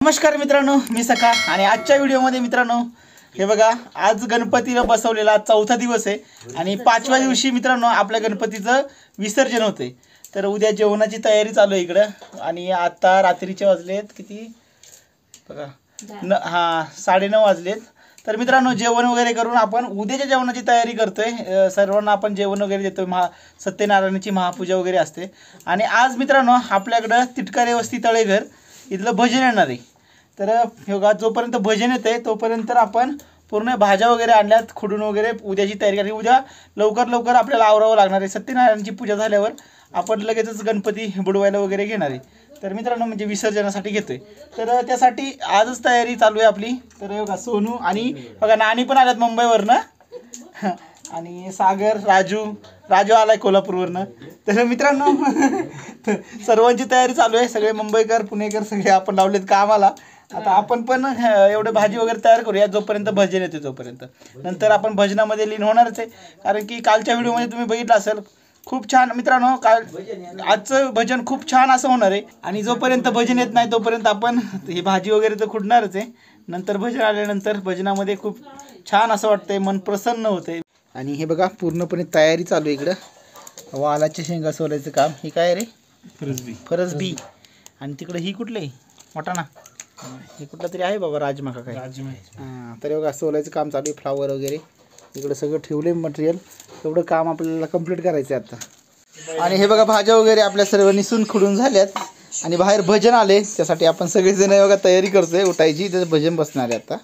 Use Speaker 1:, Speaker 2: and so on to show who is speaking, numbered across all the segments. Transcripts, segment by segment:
Speaker 1: नमस्कार मित्रांनो, मी सखा आणि आजच्या व्हिडिओमध्ये मित्रांनो हे बघा, आज गणपतीला बसवलेला चौथा दिवस आहे आणि पाचव्या दिवशी मित्रांनो आपल्या गणपतीचं विसर्जन होते। तर उद्या जेवणाची तयारी चालू आहे इकडं आणि आता रात्रीचे वाजलेत किती बघा 9:30 वाजलेत। तर मित्रांनो जेवण वगैरे करून आपण उद्याच्या जेवणाची तयारी करतोय। सर्वांना आपण जेवण वगैरे देतोय, सत्यनारायणाची महापूजा वगैरे असते। आणि आज मित्रांनो आपल्याकडं तिटकारे वस्ती तळेघर इथलं भजन येणार आहे। तर हे बघा, जोपर्यंत भजन येते तोपर्यंत आपण पूर्ण भाज्या वगैरे आणल्यात खुडून वगैरे उद्याची तयारी करायची। उद्या लवकर आपल्याला आवरावं लागणार आहे। सत्यनारायणाची पूजा झाल्यावर आपण लगेचच गणपती बुडवायला वगैरे घेणार आहे। तर मित्रांनो म्हणजे विसर्जनासाठी घेतोय, तर त्यासाठी आजच तयारी चालू आहे आपली। तर हे बघा सोनू आणि बघा नानी पण आल्यात मुंबईवरनं आणि सागर राजू आलाय कोल्हापूरवरनं। तर मित्रांनो सर्वांची तयारी चालू आहे। सगळे मुंबईकर पुणेकर सगळे आपण लावलेत कामाला। आता आपण पण एवढे भाजी वगैरे तयार करूया जोपर्यंत भजन येते तोपर्यंत। नंतर आपण भजनामध्ये लीन होणारच आहे, कारण की कालच्या व्हिडिओमध्ये तुम्ही बघितलं असेल खूप छान मित्रांनो। आजचं भजन खूप छान असं होणार आहे आणि जोपर्यंत भजन येत नाही तोपर्यंत आपण ही भाजी वगैरे तर खुडणारच आहे। नंतर भजन आल्यानंतर भजनामध्ये खूप छान असं वाटतंय, मन प्रसन्न होते। आणि हे बघा पूर्णपणे तयारी चालू आहे इकडं। वालाच्या शेंगा सोलायचं काम। ही काय रे? फरसबी। आणि तिकडे ही कुठली वाटाणा, हे कुठलं तरी आहे बाबा, राजमा का काय? हां, तर बघा सोलायचं काम चालू आहे। फ्लावर वगैरे इकडं सगळं ठेवले मटेरियल, तेवढं काम आपल्याला कंप्लीट करायचं आहे आता। आणि हे बघा भाज्या वगैरे आपल्या सर्व निसून खुडून झाल्यात आणि बाहेर भजन आले, त्यासाठी आपण सगळेजण बघा तयारी करतोय उठायची। त्याचं भजन बसणार आहे आता।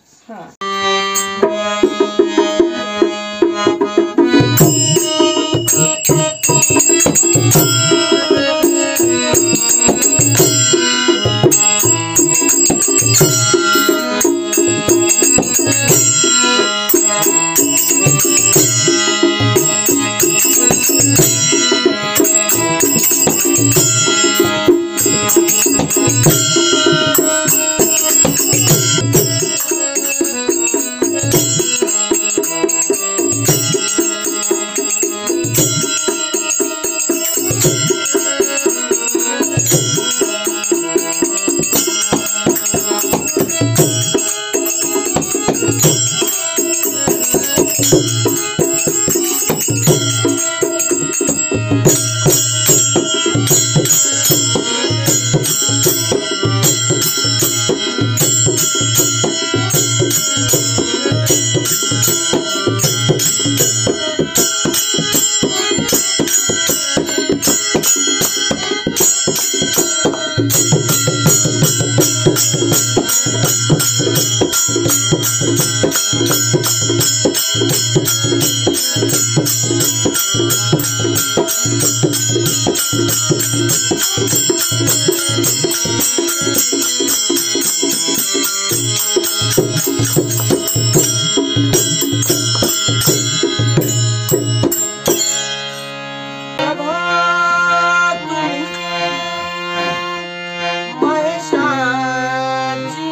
Speaker 2: महेशाची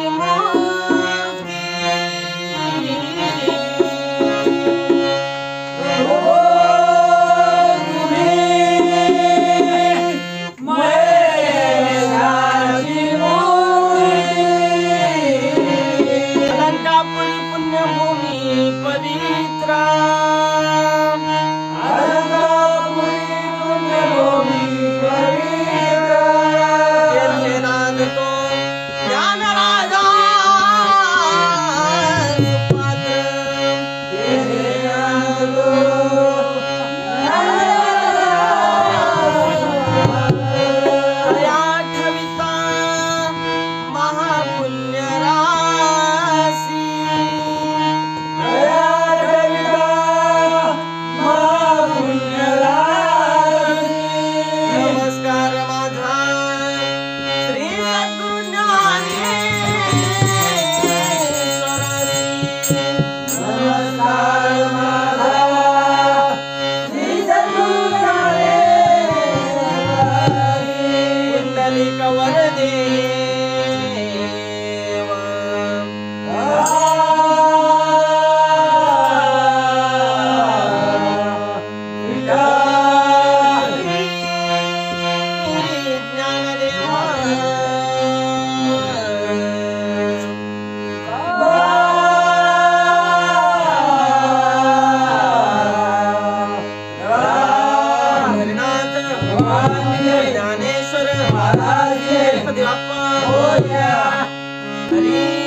Speaker 2: Yeah.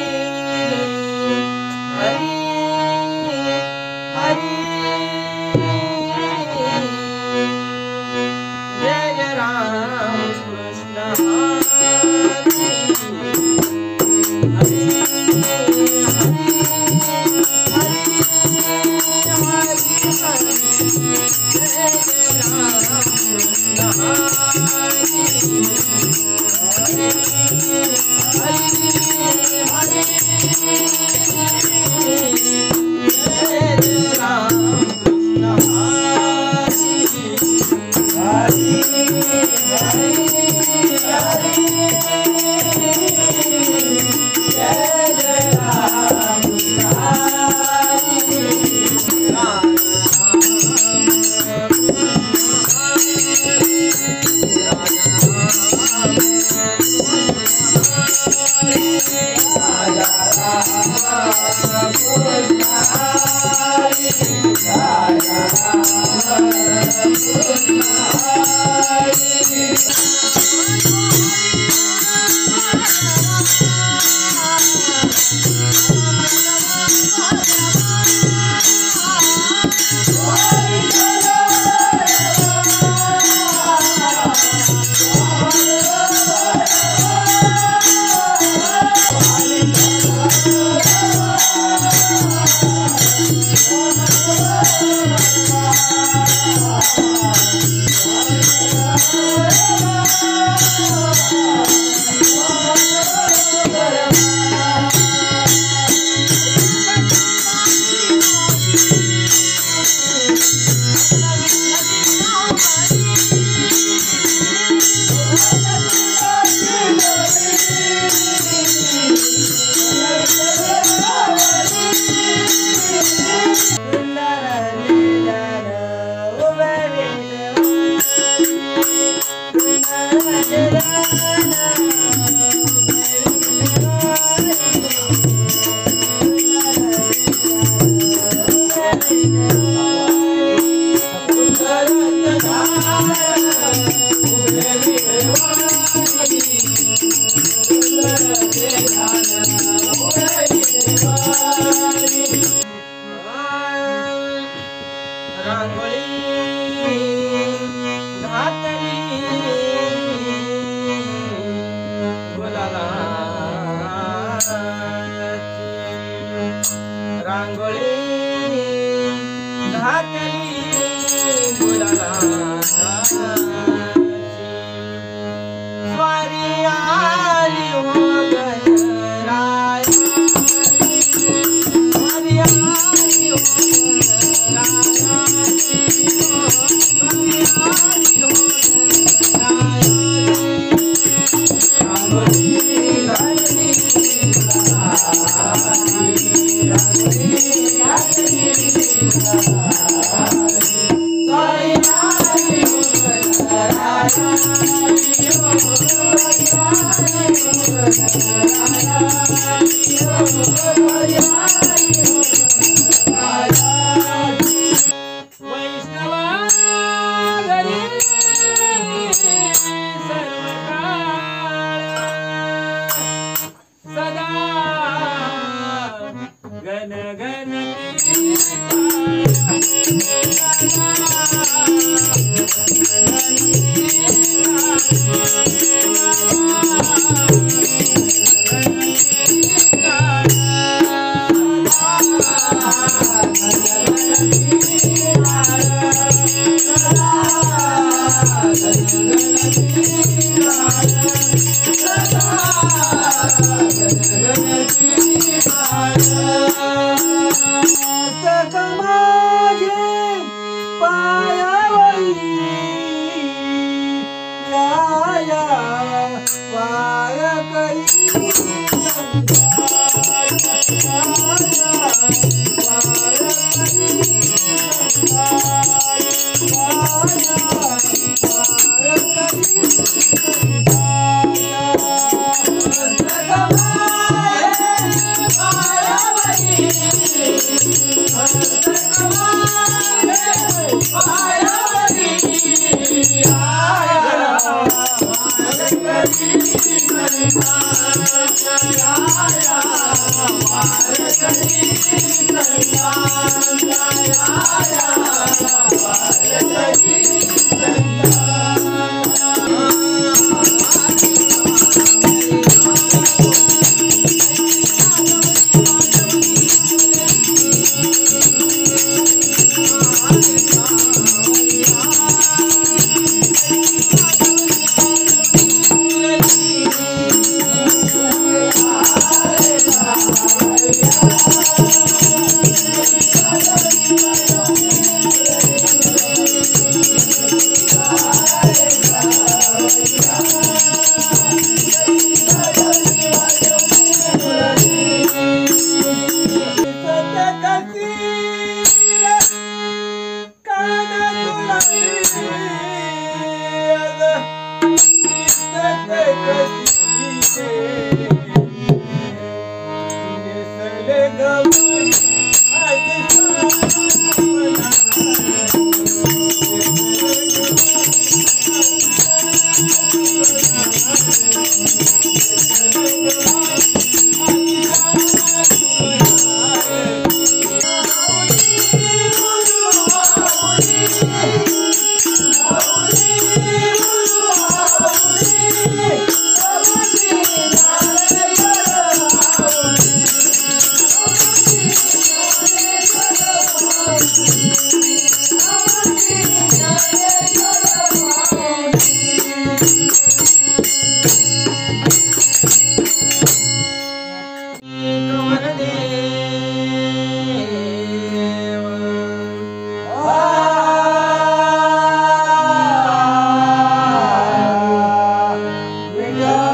Speaker 1: ग